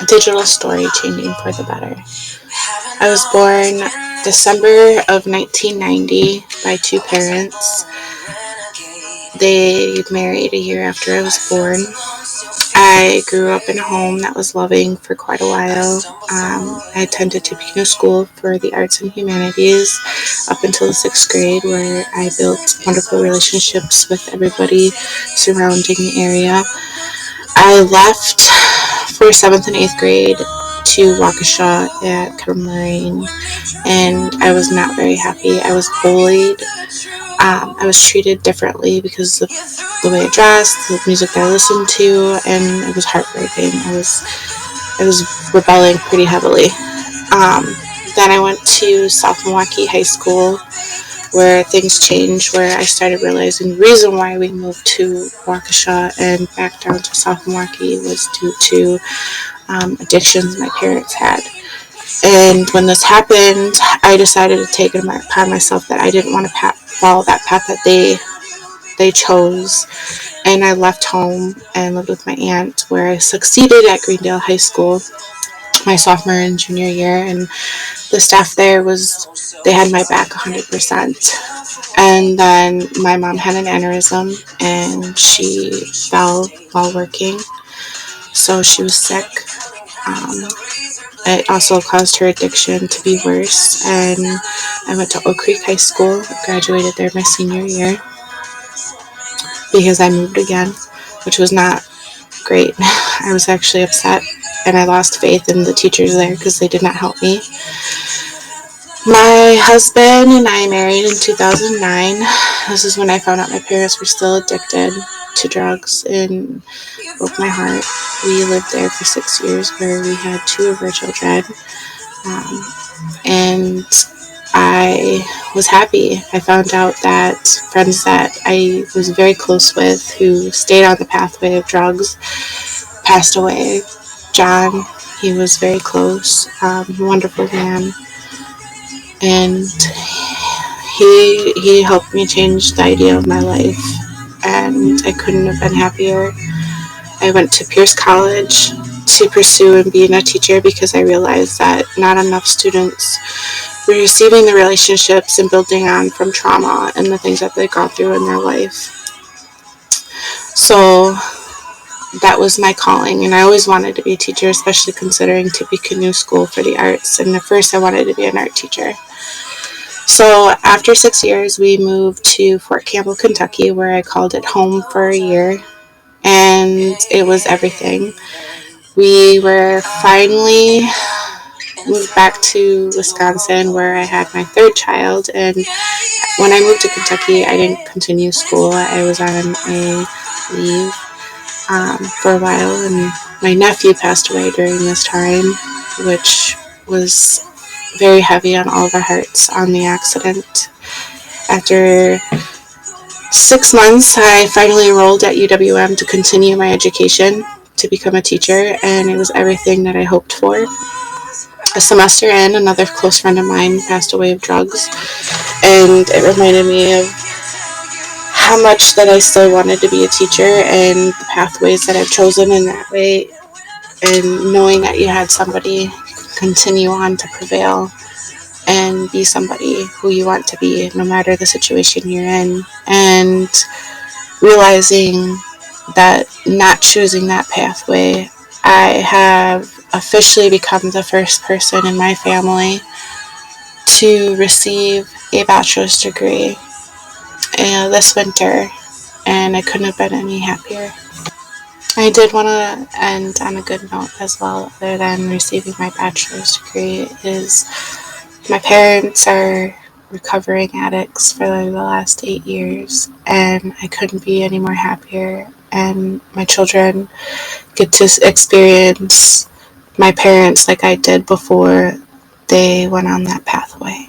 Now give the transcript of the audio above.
digital story changing for the better. I was born December of 1990 by two parents. They married a year after I was born. I grew up in a home that was loving for quite a while. I attended Tippecanoe School for the Arts and Humanities up until the sixth grade, where I built wonderful relationships with everybody surrounding the area. I left for seventh and eighth grade to Waukesha at Kettle Moraine, and I was not very happy. I was bullied. I was treated differently because of the way I dressed, the music that I listened to, and it was heartbreaking. I was rebelling pretty heavily. Um, then I went to South Milwaukee High School, where things changed, where I started realizing the reason why we moved to Waukesha and back down to South Milwaukee was due to addictions my parents had. And when this happened, I decided to take it upon myself that I didn't want to follow that path that they chose. And I left home and lived with my aunt, where I succeeded at Greendale High School my sophomore and junior year. And the staff there they had my back 100%. And then my mom had an aneurysm and she fell while working. So she was sick. Um, it also caused her addiction to be worse. And I went to Oak Creek High School, graduated there my senior year because I moved again, which was not great. I was actually upset and I lost faith in the teachers there because they did not help me. My husband and I married in 2009. This is when I found out my parents were still addicted to drugs and broke my heart. We lived there for 6 years, where we had two of our children. And I was happy. I found out that friends that I was very close with who stayed on the pathway of drugs passed away. John, he was very close, wonderful man. And he helped me change the idea of my life, and I couldn't have been happier. I went to Pierce College to pursue and being a teacher because I realized that not enough students were receiving the relationships and building on from trauma and the things that they've gone through in their life. So that was my calling, and I always wanted to be a teacher, especially considering Tippecanoe School for the Arts. And at first I wanted to be an art teacher. So after 6 years, we moved to Fort Campbell, Kentucky, where I called it home for a year, and it was everything. We were finally moved back to Wisconsin, where I had my third child, and when I moved to Kentucky, I didn't continue school. I was on a leave for a while, and my nephew passed away during this time, which was very heavy on all of our hearts on the accident. After 6 months, I finally enrolled at UWM to continue my education to become a teacher, and it was everything that I hoped for. A semester in, another close friend of mine passed away of drugs, and it reminded me of how much that I still wanted to be a teacher and the pathways that I've chosen in that way, and knowing that you had somebody continue on to prevail and be somebody who you want to be no matter the situation you're in, and realizing that not choosing that pathway, I have officially become the first person in my family to receive a bachelor's degree this winter, and I couldn't have been any happier. I did want to end on a good note as well, other than receiving my bachelor's degree, is my parents are recovering addicts for the last 8 years, and I couldn't be any more happier. And my children get to experience my parents like I did before they went on that pathway.